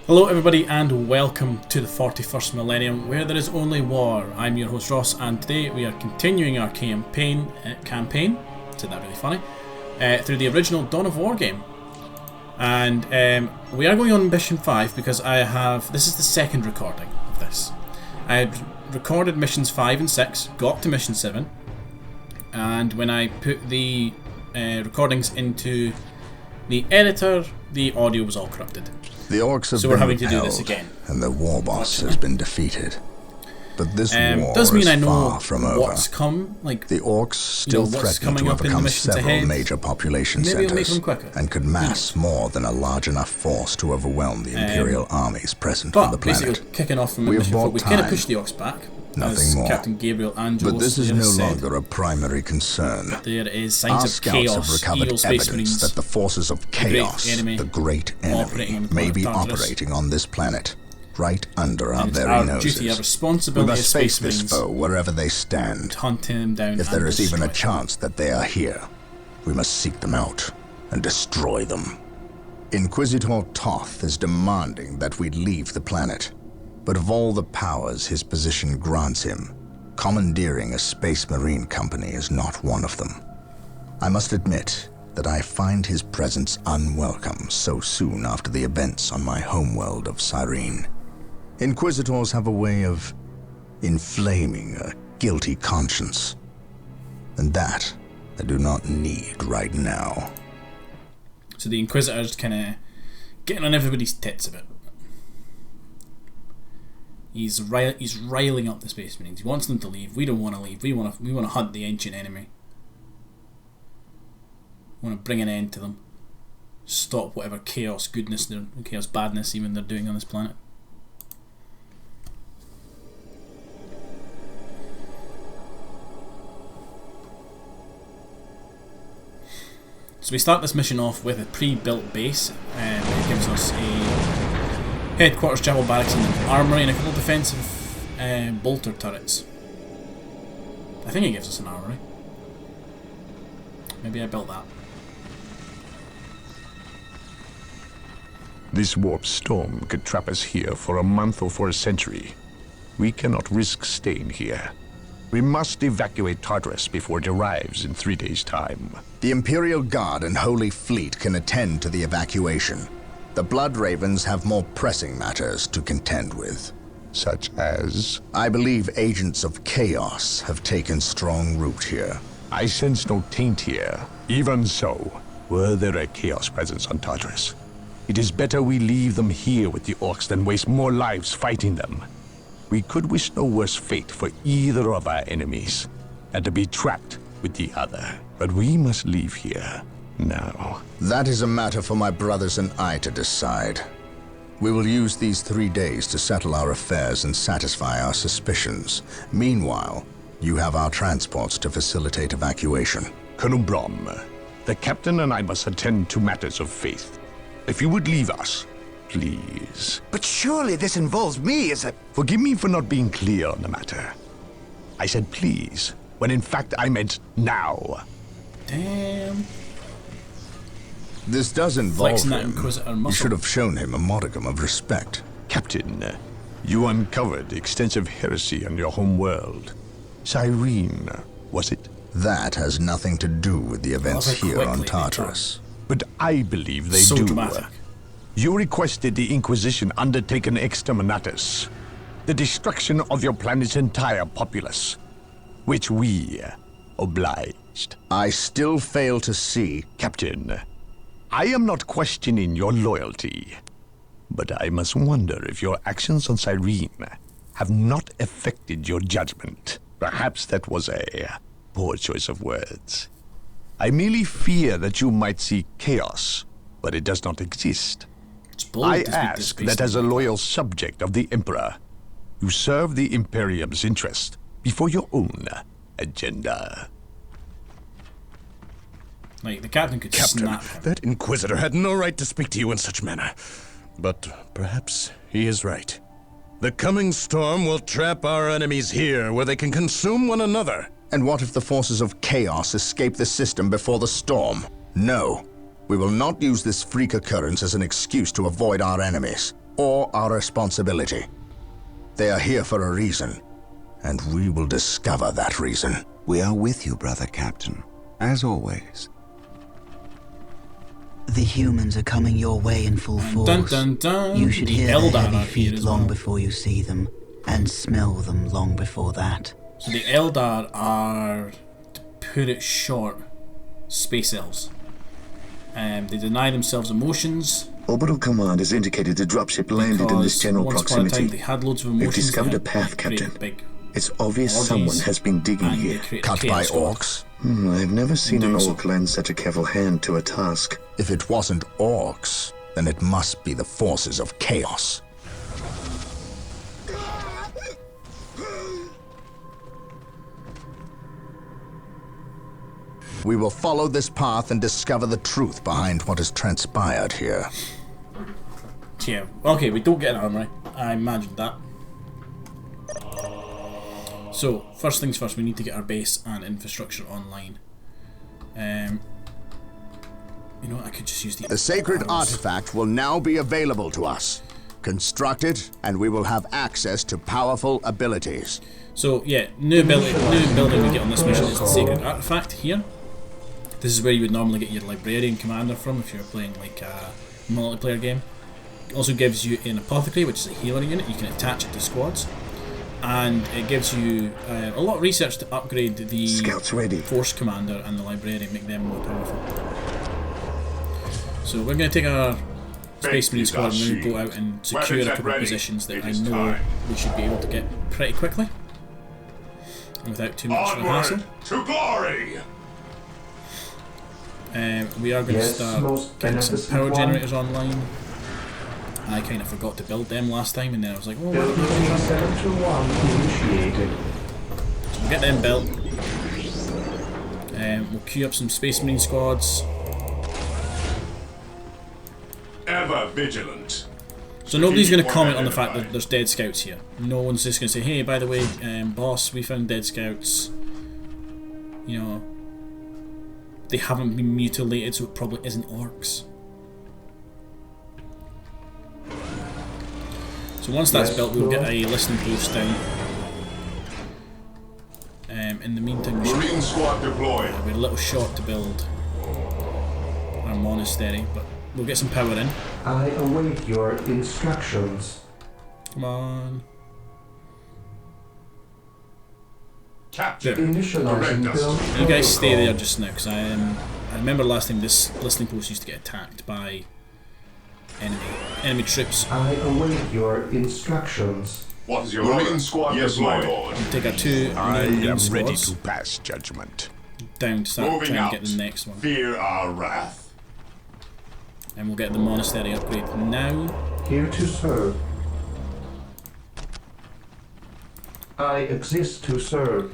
Hello everybody and welcome to the 41st Millennium, where there is only war. I'm your host Ross, and today we are continuing our campaign, said that really funny, through the original Dawn of War game. And we are going on mission 5 because this is the second recording of this. I had recorded missions 5 and 6, got to mission 7, and when I put the recordings into the editor, the audio was all corrupted. The orcs have been repelled, and the war boss has been defeated. But this war does mean is I know far from what's over. come. Like the orcs still threaten to have become several major population centers, and could mass more than a large enough force to overwhelm the Imperial armies present on the planet. Basically, kicking off from mission 4, we kind of pushed the orcs back. Nothing more. Captain Gabriel Angelos but this is no longer a primary concern. There is signs Our of scouts chaos. have recovered evidence that the forces of chaos, the great enemy, may be operating on this planet, right under our very noses. Duty, our responsibility we must face this Marines foe wherever they stand. Hunting them down. If there is even a chance that they are here, we must seek them out and destroy them. Inquisitor Toth is demanding that we leave the planet. But of all the powers his position grants him, commandeering a space marine company is not one of them. I must admit that I find his presence unwelcome so soon after the events on my homeworld of Cyrene. Inquisitors have a way of inflaming a guilty conscience, and that I do not need right now. So the Inquisitor's kind of getting on everybody's tits a bit. He's riling up the Space Marines. He wants them to leave. We don't want to leave. We want to hunt the ancient enemy. We want to bring an end to them. Stop whatever chaos badness even they're doing on this planet. So we start this mission off with a pre-built base, and it gives us a headquarters, chapel barracks, and an armory, and a couple of defensive bolter turrets. I think it gives us an armory. Maybe I built that. This warp storm could trap us here for a month or for a century. We cannot risk staying here. We must evacuate Tartarus before it arrives in 3 days' time. The Imperial Guard and Holy Fleet can attend to the evacuation. The Blood Ravens have more pressing matters to contend with. Such as? I believe agents of chaos have taken strong root here. I sense no taint here. Even so, were there a chaos presence on Tartarus, it is better we leave them here with the orcs than waste more lives fighting them. We could wish no worse fate for either of our enemies, and to be trapped with the other. But we must leave here. Now. That is a matter for my brothers and I to decide. We will use these 3 days to settle our affairs and satisfy our suspicions. Meanwhile, you have our transports to facilitate evacuation. Colonel Brom, the captain and I must attend to matters of faith. If you would leave us, please. But surely this involves me as a... Forgive me for not being clear on the matter. I said please, when in fact I meant now. Damn. This does involve him. You should have muscle. shown him a modicum of respect. Captain, you uncovered extensive heresy on your home world. Cyrene, was it? That has nothing to do with the events here on Tartarus. But I believe they So do. dramatic. You requested the Inquisition undertake an exterminatus, the destruction of your planet's entire populace, which we obliged. I still fail to see... Captain, I am not questioning your loyalty, but I must wonder if your actions on Cyrene have not affected your judgment. Perhaps that was a poor choice of words. I merely fear that you might see chaos, but it does not exist. I ask that as a loyal subject of the Emperor, You serve the Imperium's interest before your own agenda. Like, the captain could Captain, snap him. that Inquisitor had no right to speak to you in such manner. But perhaps he is right. The coming storm will trap our enemies here, where they can consume one another. And what if the forces of chaos escape the system before the storm? No. We will not use this freak occurrence as an excuse to avoid our enemies, or our responsibility. They are here for a reason, and we will discover that reason. We are with you, brother Captain, as always. The humans are coming your way in full force. Dun dun dun. You should The hear their Eldar heavy are here feet as long well. before you see them, and smell them long before that. So the Eldar are, to put it short, space elves. They deny themselves emotions. Orbital Command has indicated the dropship landed in this general once upon a proximity. time they had loads of emotions. We've discovered they a path, had created Captain. big It's obvious orgies, someone has been digging and they here. created Cut by chaos squad. orcs? I've never seen an doing so. orc lend such a careful hand to a task. If it wasn't orcs, then it must be the forces of chaos. We will follow this path and discover the truth behind what has transpired here. Yeah, okay, we don't get an armory. I imagined that. So, first things first, we need to get our base and infrastructure online. You know what, I could just use The sacred arrows. artifact will now be available to us. Construct it, and we will have access to powerful abilities. So, yeah, new building we get on this mission is the sacred artifact here. This is where you would normally get your librarian commander from if you're playing like a multiplayer game. It also gives you an apothecary, which is a healer unit. You can attach it to squads. And it gives you a lot of research to upgrade the Scouts ready. force commander and the librarian, make them more powerful. So we're going to take our Space Marine squad and we're going to go out and secure a couple of positions that I know we should be able to get pretty quickly without too much of a hassle. To glory! We are going to start most getting some beneficent power one. generators online. I kind of forgot to build them last time, and then I was like, oh, well, Building 721 initiated. so we'll get them built. We'll queue up some Space Marine squads. Ever vigilant. So nobody's going to comment on the fact that there's dead scouts here. No one's just going to say, hey, by the way, boss, we found dead scouts. You know, they haven't been mutilated, so it probably isn't orcs. So once that's built, we'll get a listening post down. In the meantime, we should Marine squad deployed. we're a little short to build our monastery, but we'll get some power in. I await your instructions. Come on. Captain, Initializing direct us. build You guys stay protocol. there just now, because I remember last time this listening post used to get attacked by enemy troops. I await your instructions. What is your Marine squad deployed? We'll take our two I Marine am ready squads to pass judgment. down to start Moving trying to out. get the next one. Fear our wrath. And we'll get the monastery upgrade now. Here to serve. I exist to serve.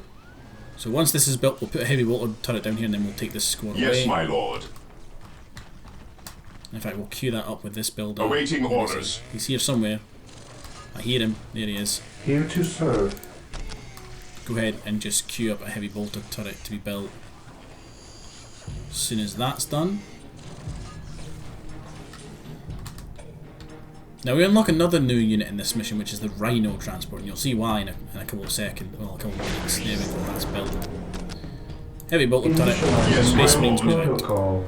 So once this is built, we'll put a heavy water turret down here, and then we'll take this squad Yes, away. my lord. In fact, we'll queue that up with this builder. Awaiting Where is he? orders. He's here somewhere. I hear him. There he is. Here to serve. Go ahead and just queue up a heavy bolter turret to be built. As soon as that's done. Now we unlock another new unit in this mission, which is the Rhino transport, and you'll see why in a couple of seconds. Well, a couple of minutes. There we go. That's built. Heavy bolter turret. Space Marines move out. Protocol.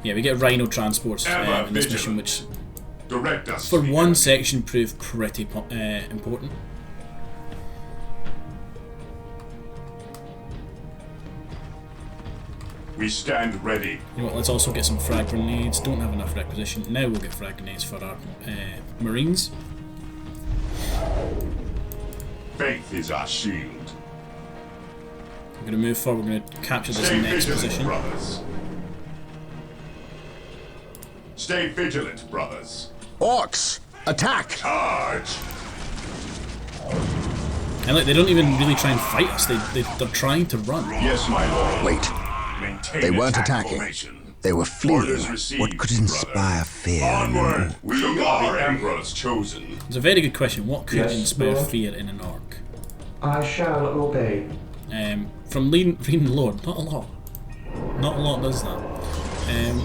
Yeah, we get Rhino transports Ever in this mission, which Direct us. for leader. one section proved pretty important. We stand ready. You know what, let's also get some frag grenades. Don't have enough requisition. Now we'll get frag grenades for our Marines. Faith is our shield. We're going to move forward. We're going to capture this Stay next vigilant, position. brothers. Stay vigilant, brothers. Orcs, attack! Charge! And look, they don't even really try and fight us, they're trying to run. Yes, my lord. Wait. Maintain They weren't attack attacking. formation. They were fleeing. Orders received, What could brother. inspire fear in an Onward! orc? We are the Emperor's chosen. It's a very good question. What could Yes, inspire Lord. fear in an orc? I shall obey. From reading the Lord, not a lot. Not a lot does that.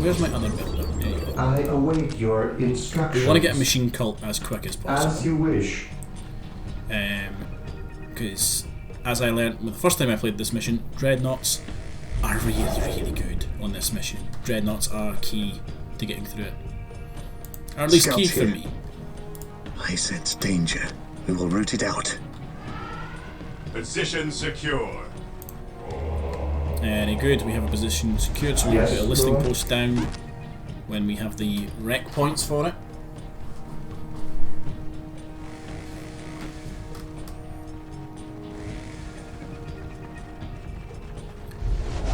Where's my other builder? There you go. I await your instructions. We want to get a machine cult as quick as As possible. you wish. Because, as I learned the first time I played this mission, dreadnoughts are really, really good on this mission. Dreadnoughts are key to getting through it. Or at least key Scouts for here. me. I sense danger. We will root it out. Position secure. Very good, we have a position secured, so we'll Yes, put a listing Lord. post down when we have the rec points for it.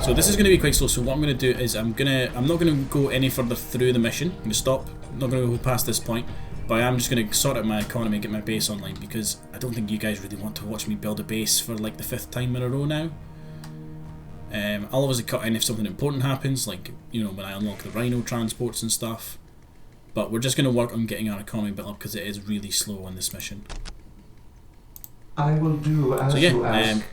So this is going to be quite slow, so what I'm going to do is I'm not going to go any further through the mission. I'm going to stop, I'm not going to go past this point, but I'm just going to sort out my economy and get my base online, because I don't think you guys really want to watch me build a base for like the 5th time in a row now. I'll obviously cut in if something important happens, like, you know, when I unlock the Rhino transports and stuff. But we're just going to work on getting our economy built up because it is really slow on this mission. I will do as So you yeah, ask.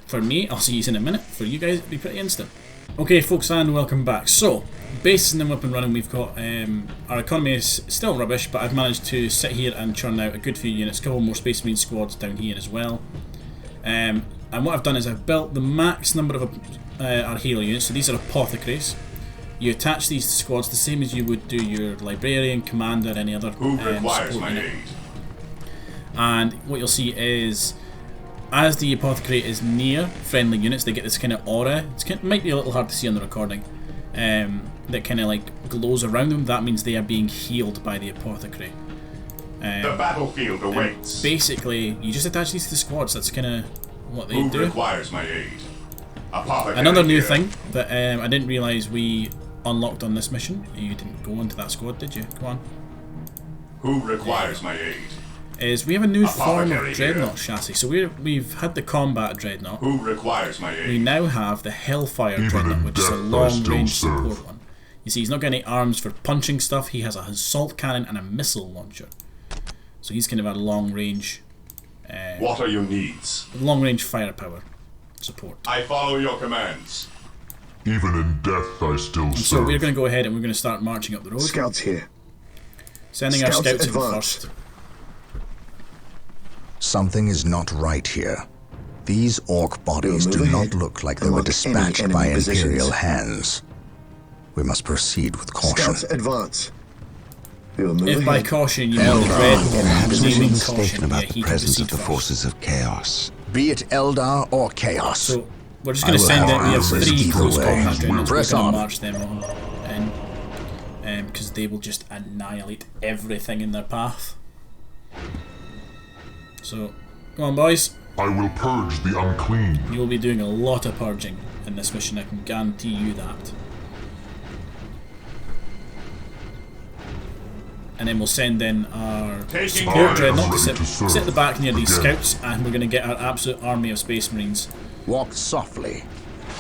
for me, I'll see you in a minute. For you guys, it'll be pretty instant. Okay, folks, and welcome back. So, base is now up and running. We've got, our economy is still rubbish, but I've managed to sit here and churn out a good few units, a couple more Space Marine squads down here as well. And what I've done is I've built the max number of our hero units, so these are apothecaries. You attach these squads the same as you would do your librarian, commander, any other Who requires support my unit. aid? And what you'll see is, as the apothecary is near friendly units, they get this kind of aura. It might be a little hard to see on the recording. That kind of like glows around them. That means they are being healed by the apothecary. The battlefield awaits. Basically, you just attach these to the squads. That's kind of what they Who do. requires my aid? Apothecary Another new here. thing that I didn't realise we unlocked on this mission. You didn't go into that squad, did you? Come on. Who requires my aid? Is we have a new form of Apothecary dreadnought here. chassis. So we've had the combat dreadnought. Who requires my We aid? now have the Hellfire Even dreadnought, in which is a death I long-range still serve. support one. You see, he's not got any arms for punching stuff. He has a assault cannon and a missile launcher. So he's kind of a long-range, What are your needs? long-range firepower support. I follow your commands. Even in death I still And so serve. we're going to go ahead and we're going to start marching up the road. Scouts here. Sending our Scouts scouts in advance. first. Something is not right here. These orc bodies We'll do move not ahead look like they and were mark any dispatched enemy by positions. Imperial hands. We must proceed with caution. Scouts advance. We will move If by ahead. caution you mean the dreadnought, Perhaps we were mean mistaken caution, about yeah, the he can presence of proceed the first. forces of chaos. Be it Eldar or Chaos. So we're just I going to will send have in. We have answers 3 either close way. combat dreadnoughts. We're Press going on. to march them on in, because they will just annihilate everything in their path. So, come on, boys. I will purge the unclean. You will be doing a lot of purging in this mission. I can guarantee you that. And then we'll send in our Taking support orders. dreadnought to Ready to serve. sit at the back near these Again. scouts, and we're going to get our absolute army of Space Marines Walk softly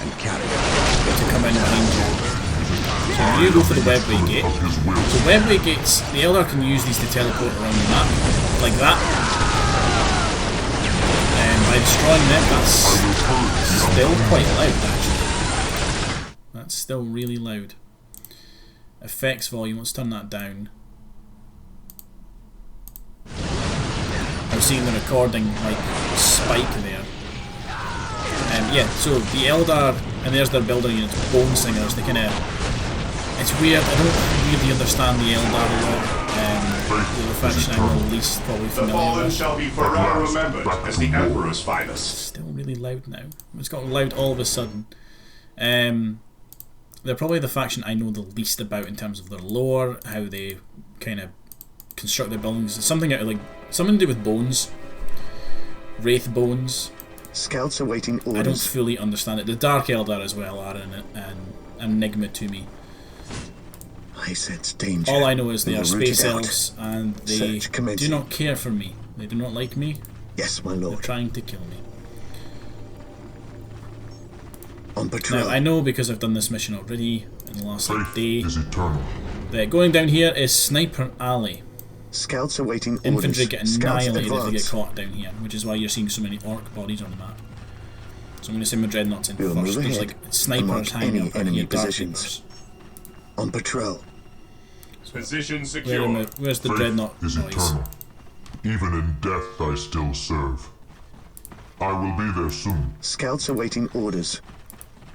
and carry it. to come in behind you. So you go for the webway gate. Of his will. So webway gates, the Eldar can use these to teleport around the map, like that. And by destroying them, that's I will purge the still unclean. quite loud, actually. That's still really loud. Effects volume, let's turn that down. I'm seeing the recording like spike there. Yeah, so the Eldar, and there's their builder units, Bone Singers, they kind of... It's weird, I don't really understand the Eldar a lot. The faction I'm the least probably The familiar fallen with. shall be forever remembered as the Emperor's finest. Still really loud now. It's got loud all of a sudden. They're probably the faction I know the least about in terms of their lore, how they kind of construct their buildings. It's something out of, like, something to do with bones, wraith bones. Scouts awaiting I don't orders. fully understand it. The Dark Eldar as well are an enigma to me. I sense danger. All I know is they We are will root space it out. elves, and they Search commencing. do not care for me. They do not like me. Yes, my They're lord. trying to kill me. On patrol. Now, I know because I've done this mission already in the last Faith day is eternal. that going down here is Sniper Alley. Scouts awaiting Infantry orders. get Scouts annihilated if they get advance. caught down here, which is why you're seeing so many orc bodies on the map. So I'm going to send my dreadnoughts in We'll first. move There's ahead like and snipers mark hanging any up in enemy here, dark positions. reapers. On patrol. Position secure. Where's the Faith dreadnought is boys? eternal. Even in death I still serve. I will be there soon. Scouts awaiting orders.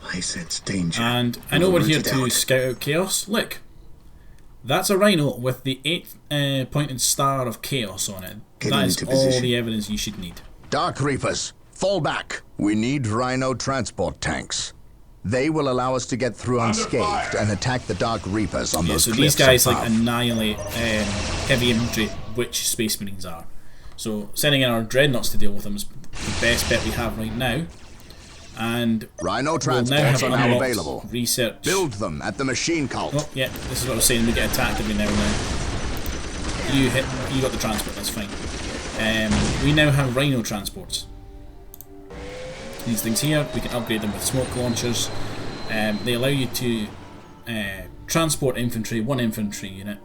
I sense danger. And I know we're here Root it to out. scout out chaos. Look, that's a rhino with the 8 pointed star of chaos on it. Getting That is into all position. the evidence you should need. Dark Reapers, fall back. We need Rhino transport tanks. They will allow us to get through unscathed and attack the Dark Reapers on Yeah, those so cliffs these guys like above. annihilate heavy infantry, which Space Marines are. So sending in our dreadnoughts to deal with them is the best bet we have right now. And Rhino we'll now transports have are now unlocked available. research. Build them at the machine cult. Oh, yeah, this is what I was saying. We get attacked every now and then. You got the transport. That's fine. We now have Rhino transports. These things here, we can upgrade them with smoke launchers. They allow you to transport infantry, one infantry unit.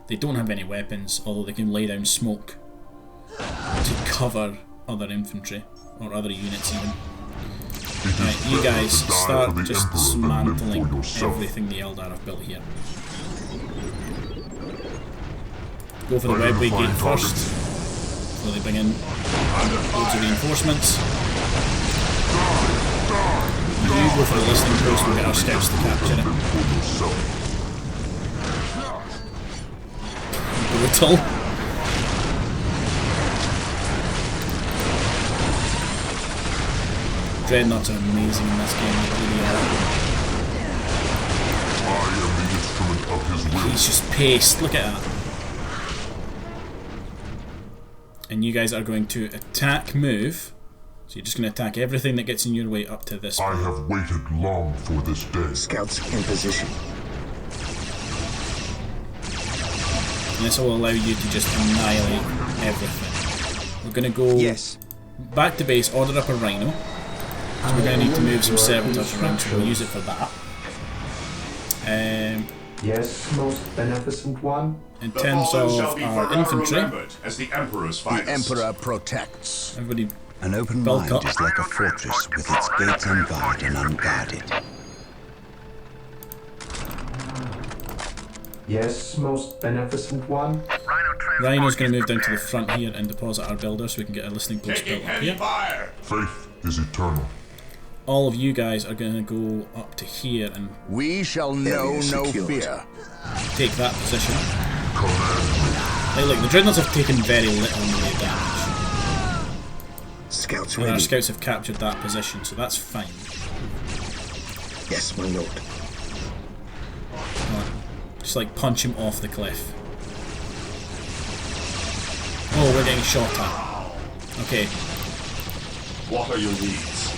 They don't have any weapons, although they can lay down smoke to cover other infantry or other units even. Right, you guys start just dismantling everything the Eldar have built here. Go for the webway gate first, before they bring in loads of reinforcements. You go for the listening post, we'll get our scouts to capture it. Brutal. Dreadnoughts are amazing in this game, they really are. I am the instrument of his will. He's just paced, look at that. And you guys are going to attack, move. So you're just going to attack everything that gets in your way up to this I point. have waited long for this day. Scouts in position. And this will allow you to just annihilate everything. We're going to go back to base, order up a Rhino. So we're going to need to move some servitors around, so we'll use it for that. Yes, most beneficent one. In The terms fallen of shall be our forever infantry, remembered as the Emperor's The finest. Emperor protects. everybody An open bulk mind up. is like a fortress with its gates unbarred and unguarded. Yes, most beneficent one. Rhino's going to move down to the front here and deposit our builder so we can get a listening post Taking built up heavy here. fire. Faith is eternal. All of you guys are going to go up to here and We shall know Area no secured. fear. take that position. Command me. Like, look, the dreadnoughts have taken very little melee damage. Scouts And our ready. scouts have captured that position, so that's fine. Yes, my lord. Come on. Just like punch him off the cliff. Oh, we're getting shot at. Okay. What are your needs?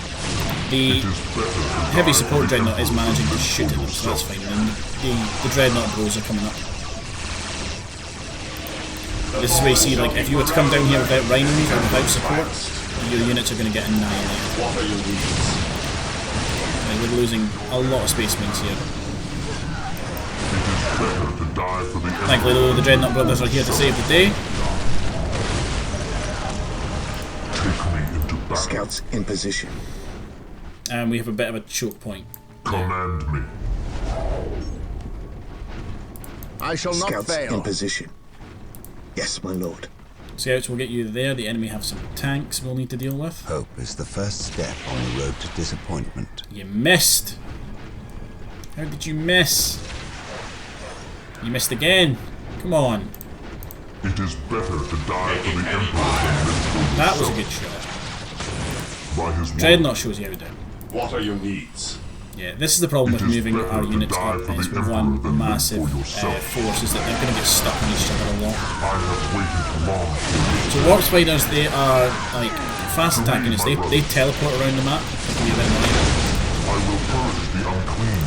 The It is better to heavy die support for the dreadnought is Emperor managing to than shoot at for them, so that's yourself. fine. And the dreadnought bros are coming up. This is where you see, like, if you were to come down here without rhinos or without support, your units are going to get annihilated. What are your needs? Like, we're losing a lot of space marines here. It is better to die for the Thankfully, though, the dreadnought brothers are here to save the day. Take me into battle. Scouts in position. And we have a bit of a choke point. Command me. I shall not Scouts in fail. position. Yes, my lord. Scouts will get you there. The enemy have some tanks we'll need to deal with. Hope is the first step on the road to disappointment. You missed! How did you miss? You missed again! Come on! It is better to die for the Emperor than live for That was a yourself. good shot. By his word. Dreadnought shows you how to do it. What are your needs? Yeah, this is the problem with It is moving better our to units die up for is the with Emperor one than live massive for yourself. force is that they're going to get stuck on each other a lot. I have waited long for this. So Warp Spiders, they are like fast attacking us. They teleport around the map. It can be a bit annoying. I will purge the unclean.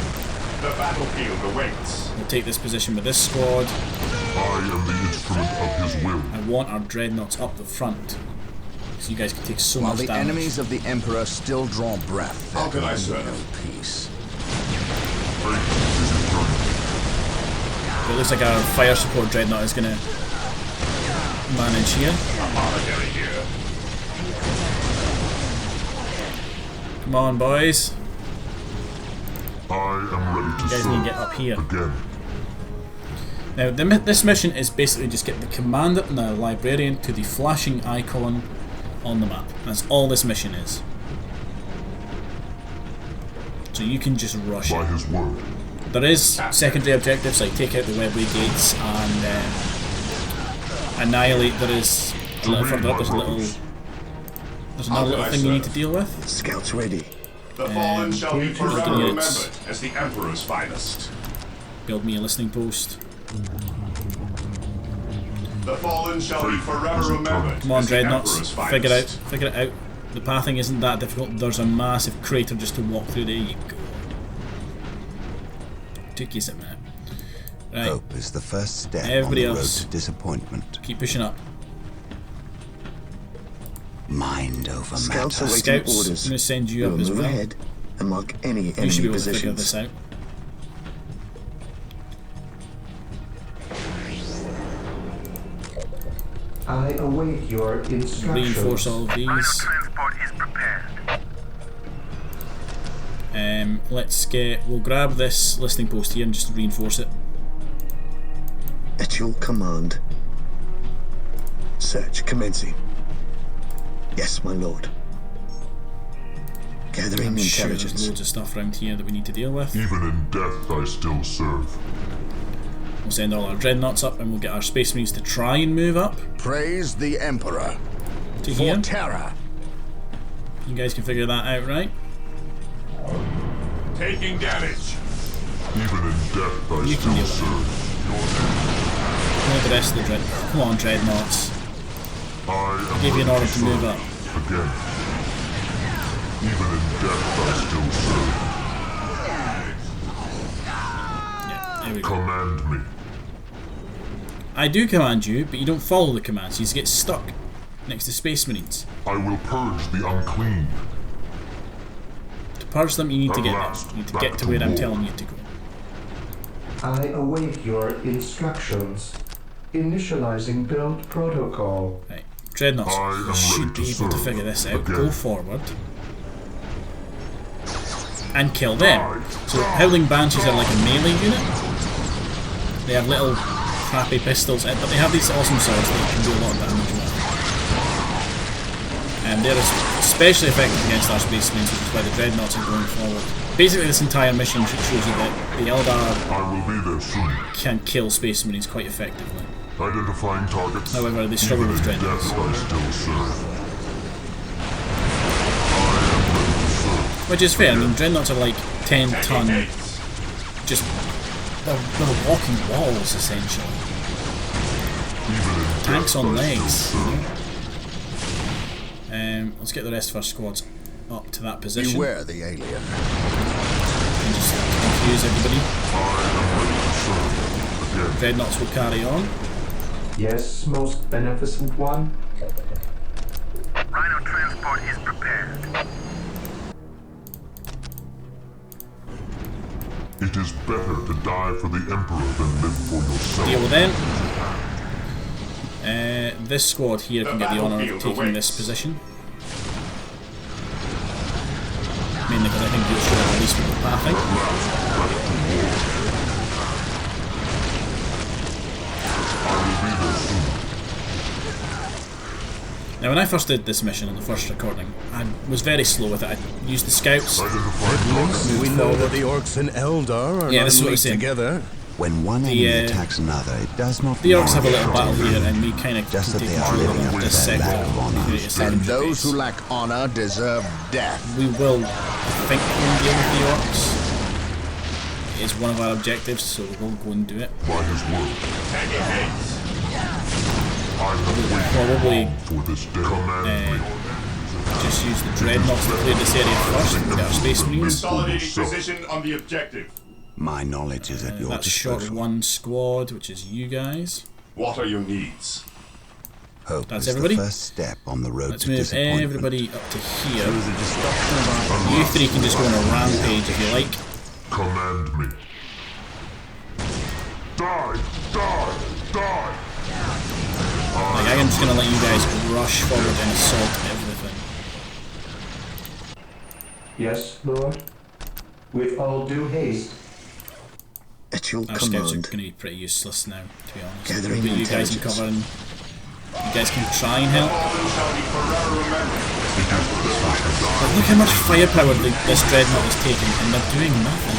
The battlefield awaits. We'll take this position with this squad. I am the instrument of his will. I want our dreadnoughts up the front. So you guys can take so While much the damage. enemies of the Emperor still draw breath, How can I there serve? no peace. It looks like our fire support dreadnought is gonna manage here. Apologetic here. Come on, boys. I am ready to You guys serve. need to get up here. Again. Now, this mission is basically just get the commander and the librarian to the flashing icon on the map. That's all this mission is. So you can just rush By it. his word. There is secondary objectives like take out the webway gates and annihilate. There is a little further up. There's another little thing you need to deal with. Scouts ready. The fallen shall be forever units. remembered as the Emperor's finest. Build me a listening post. The fallen shall be forever remembered Come on, as the dreadnoughts. Emperor's Figure finest. it out. The pathing isn't that difficult. There's a massive crater just to walk through. There you go. Took you a minute. Right, Hope is the first step Everybody on the else. road to disappointment. keep pushing up. Mind over Scouts matter. awaiting Scouts, I'm orders. going to send you We'll up as move well. ahead and mark any You should enemy be able to figure this positions. out. I await your instructions. Reinforce all of these. transport is prepared. We'll grab this listening post here and just reinforce it. At your command. Search commencing. Yes, my lord. Gathering I'm sure there's intelligence. loads of stuff around here that we need to deal with. Even in death I still serve. We'll send all our dreadnoughts up and we'll get our space marines to try and move up Praise the Emperor. to For here. terror. You guys can figure that out, right? Taking damage. Even in death I You can still deal with serve. All the rest of the dreadnoughts. Come on, dreadnoughts. I am Give you an ready order to serve. move up. Again. Even in death I still serve. Yeah, there we go. Command me. I do command you, but you don't follow the commands. You just get stuck next to space marines. I will purge the unclean. To purge them, you need to get there. You need to get to where I'm telling you to go. I await your instructions. Initializing build protocol. Right, dreadnoughts. I am You ready should to be able to serve. figure this out. Again. Go forward and kill them. So Howling Banshees are like a melee unit. They have little crappy pistols, but they have these awesome swords that can do a lot of damage with. And they're especially effective against our space marines, which is why the dreadnoughts are going forward. Basically, this entire mission shows you that the Eldar I will be there soon. can kill space marines quite effectively. Identifying targets. However, they struggle Even with in dreadnoughts. death I still serve. Which is fair. I mean, dreadnoughts are like 10-ton, Gates. just they're walking walls essentially. Even in Tanks death on I legs. still serve. Let's get the rest of our squads up to that position Beware the alien. and just confuse everybody. Dreadnoughts will carry on. Yes, most beneficent one. Rhino transport is prepared. It is better to die for the Emperor than live for yourself. Deal with them. This squad here can get the honour of taking this position. Mainly because I think you'll show at least with the pathing. Now, when I first did this mission in the first recording, I was very slow with it. I used the scouts. We know that the Orcs and Eldar are Yeah, not this is what I'm linked saying. together. When one enemy attacks another, it does not The Orcs have a little matter battle here, and we kind of Just that take they are control living of up this to their sector. lack of honor. Create a And secondary those base. who lack honor deserve death. We will, I think, go and deal with the Orcs. It is one of our objectives, so we'll go and do it. By his word. Taking gates. I have Probably waited for this day. Command me. just use the dreadnoughts to clear this area first and get our space marines. Consolidating position on the objective. My knowledge is at your That's short disposal. one squad, which is you guys. What are your needs? Hope That's is everybody. the first step on the road Let's to move disappointment. everybody up to here. Through the destruction of our You three can just go on a rampage if you like. Command me. Die! Die! Die! Like, I'm just gonna let you guys rush forward and assault everything. Yes, Lord. With all due haste. At your Our scouts are command. going to be pretty useless now, to be honest. Gathering But you guys can intelligence. cover and you guys can try and help. But look how much firepower this dreadnought is taking, and they're doing nothing.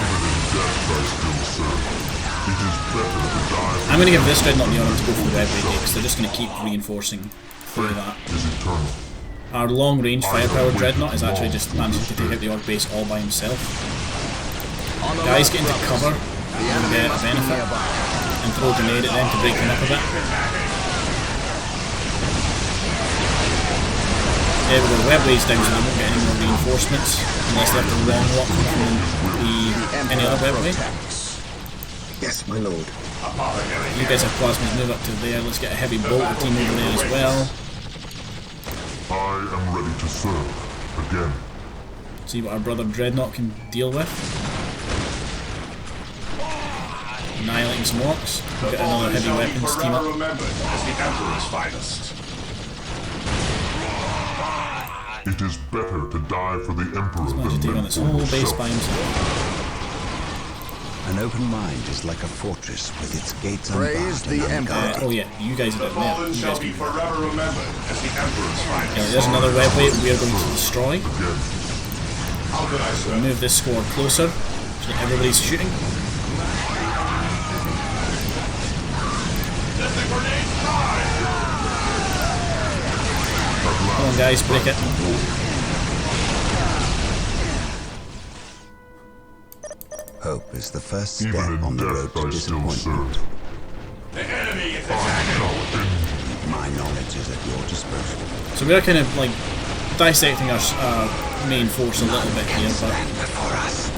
I'm going to give this dreadnought the honour to go for the web radio because they're just going to keep reinforcing through that. Our long-range firepower dreadnought is actually just managing to take out the Ork base all by himself. Guys get into cover and get a benefit, and throw a grenade at them to break them up a bit. There we go, webway's down so they won't get any more reinforcements unless they have to long walk them from any other webway. Yes, my lord. You guys have plasmas, move up to there. Let's get a heavy bolter team over there as well. I am ready to serve. Again. See what our brother Dreadnought can deal with. Annihilating some orcs. We've got another heavy weapons team up. It is better to die for the Emperor He's managed to take on this whole base by himself. An open mind is like a fortress with its gates Praise unbarred the and Emperor. unguarded. Oh yeah, you guys are down there. You guys can... Forever remembered as the Emperor's finest. Yeah, there's another webway we are going to destroy. How could I serve? Move this squad closer so that everybody's shooting. Come on guys, break it. Hope is the first Even step in on the road death to I still disappointment. serve. The enemy is attacking. My knowledge is at your disposal. So we're kind of like dissecting our main force a little bit here, but Before us,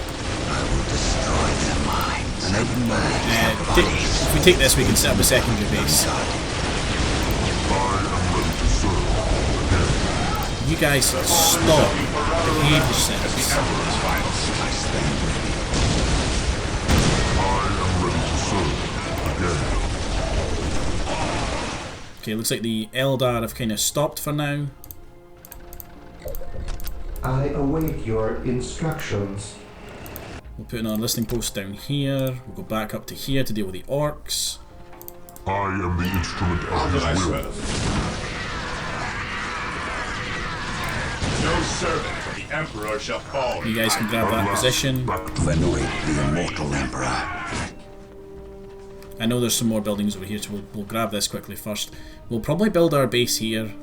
I will destroy their minds. An open mind. if we take this, we can set up a secondary base. I am ready to serve. Again. You guys stop. Behave yourselves. I am ready to serve. Again. Okay, looks like the Eldar have kind of stopped for now. I await your instructions. We'll put another listening post down here. We'll go back up to here to deal with the orcs. I am the instrument of his will. No servant for the Emperor shall fall. You guys can grab that position. Venerate the immortal emperor. I know there's some more buildings over here, so we'll grab this quickly first. We'll probably build our base here.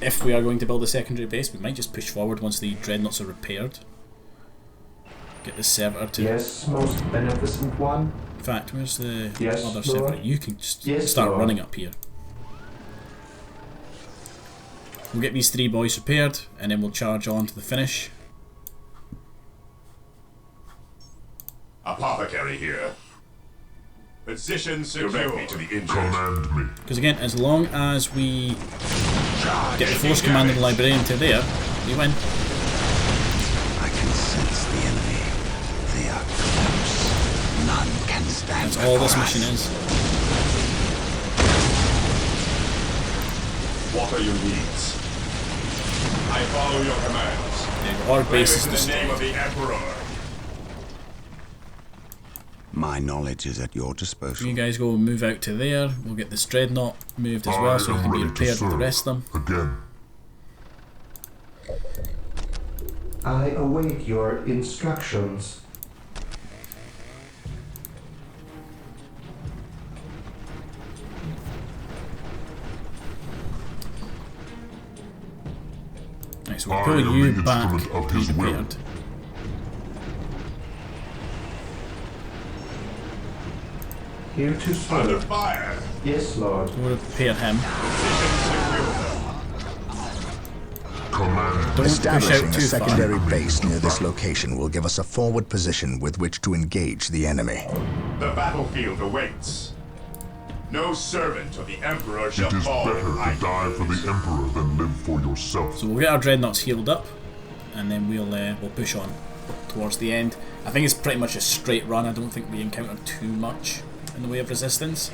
If we are going to build a secondary base, we might just push forward once the dreadnoughts are repaired. Get this servitor to... Yes, most beneficent one. In fact, where's the Yes, other Lord. servitor? You can just Yes, start Lord. running up here. We'll get these three boys repaired, and then we'll charge on to the finish. Apothecary here. Position secure. Direct me to the injured. Command me. Because again, as long as we get the force commander and the librarian to there, we win. I can sense the enemy. They are close. None can stand That's all this before mission us. is. What are your needs? I follow your commands. There you go. Our base is In the destroyed. name of the Emperor. My knowledge is at your disposal. You guys go move out to there. We'll get this dreadnought moved as well, so he can be repaired with the rest of them. Again. I await your instructions. Right, so we'll I pull am you the back instrument of to be his will. repaired. Here to Under serve. fire. Yes, Lord. We'll repair him. Command. Don't push Establishing out a too secondary far. base near this location will give us a forward position with which to engage the enemy. The battlefield awaits. No servant of the Emperor shall It is fall better in to my die for the Emperor than live for yourself. So we'll get our dreadnoughts healed up, and then we'll push on towards the end. I think it's pretty much a straight run. I don't think we encounter too much in the way of resistance.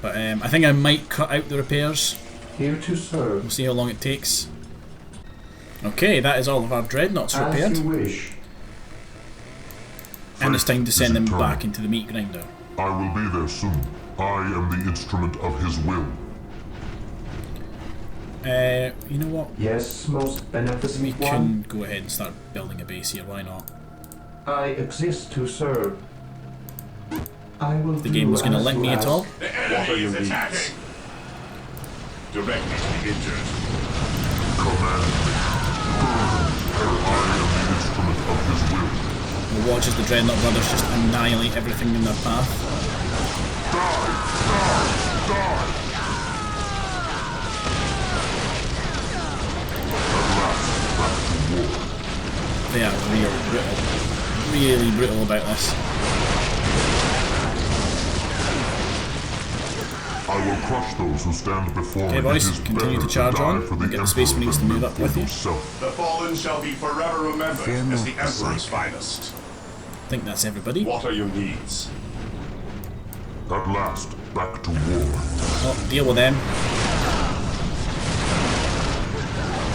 But I think I might cut out the repairs. Here to serve. We'll see how long it takes. Okay, that is all of our dreadnoughts repaired. As you wish. And it's time to send them eternal. back into the meat grinder. I will be there soon. I am the instrument of his will. You know what? Yes, most We beneficent can one. go ahead and start building a base here, why not? I exist to serve. I will The game was going to let me at all. The enemy is attacking. Direct me to the injured. Command me. I am the instrument of his will. We'll watch as the Dreadnought Brothers just annihilate everything in their path. They are really brutal. Really brutal about this. I will crush those who stand before me. Okay boys, It is continue better to charge die on. for the We'll get the Emperor Space Marines to than move live up for with you. yourself. The fallen shall be forever remembered Fear as the not the Emperor's sight. finest. I think that's everybody. What are your needs? At last, back to war. Oh, deal with them.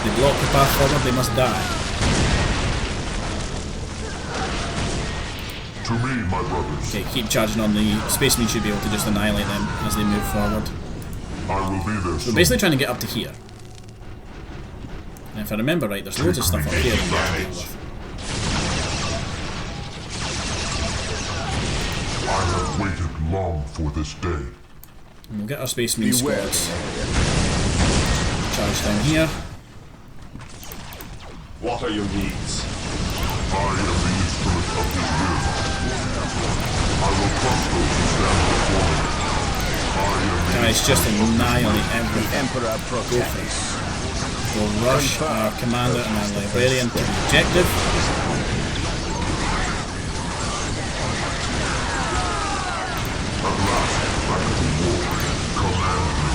They block the path forward, they must die. To me, my brothers. Okay, keep charging on. The Space Marines should be able to just annihilate them as they move forward. I will be there So soon. we're basically trying to get up to here. And if I remember right, there's loads of stuff up here that we have to deal with. I have waited long for this day. And we'll get our Space Marine Beware. squads. Charge down here. What are your needs? I am the instrument of his will. I will crush those who stand before me. I am the Guys, just annihilate everything. Emperor protects. We'll rush our commander and our librarian to the objective. At last, back to war. Command me.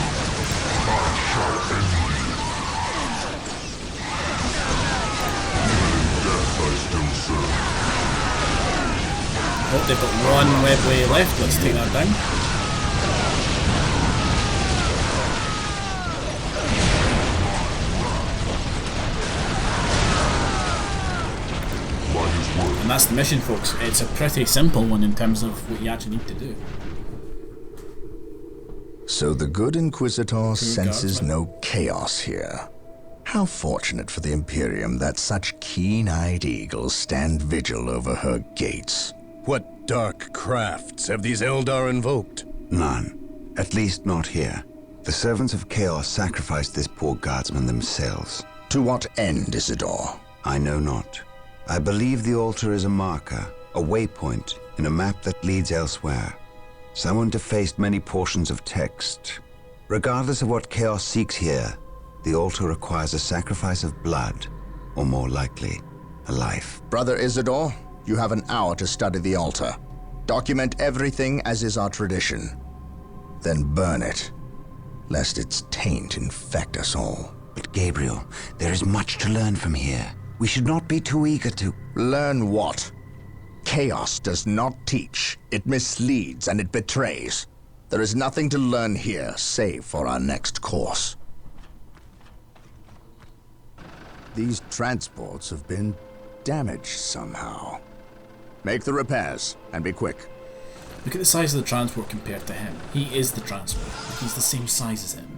I shall end you. Even in death I still serve. Oh, they've got one webway left. Let's take that down. By his word. And that's the mission, folks. It's a pretty simple one in terms of what you actually need to do. So the good Inquisitor senses guardsmen. no chaos here. How fortunate for the Imperium that such keen-eyed eagles stand vigil over her gates. What dark crafts have these Eldar invoked? None. At least not here. The servants of Chaos sacrificed this poor guardsman themselves. To what end, Isidore? I know not. I believe the altar is a marker, a waypoint in a map that leads elsewhere. Someone defaced many portions of text. Regardless of what Chaos seeks here, the altar requires a sacrifice of blood, or more likely, a life. Brother Isidore, you have an hour to study the altar. Document everything as is our tradition. Then burn it, lest its taint infect us all. But Gabriel, there is much to learn from here. We should not be too eager to... Learn what? Chaos does not teach. It misleads and it betrays. There is nothing to learn here, save for our next course. These transports have been damaged somehow. Make the repairs, and be quick. Look at the size of the transport compared to him. He is the transport. He's the same size as him.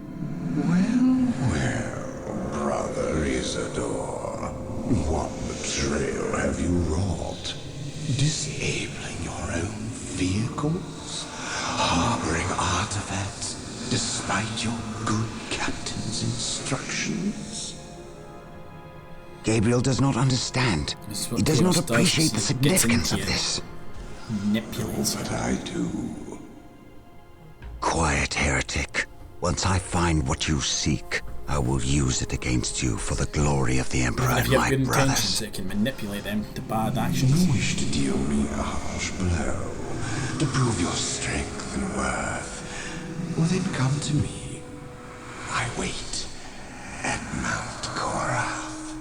Well, Brother Isidore, what betrayal have you wrought? Disabling your own vehicles? Harboring artifacts despite your good captain's instructions? Gabriel does not understand. This is what He does not Chaos does. appreciate the He gets significance into of you. this. Manipulates you. What I do. Quiet, heretic. Once I find what you seek, I will use it against you for the glory of the Emperor If and you have my good intentions, brothers. it can manipulate them to bad actions. You wish to deal me a harsh blow to prove your strength and worth. Well, then come to me. I wait at Mount Korath.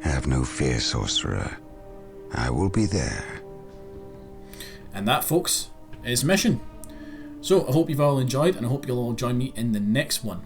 Have no fear, sorcerer. I will be there. And that, folks, is Mission. So I hope you've all enjoyed, and I hope you'll all join me in the next one.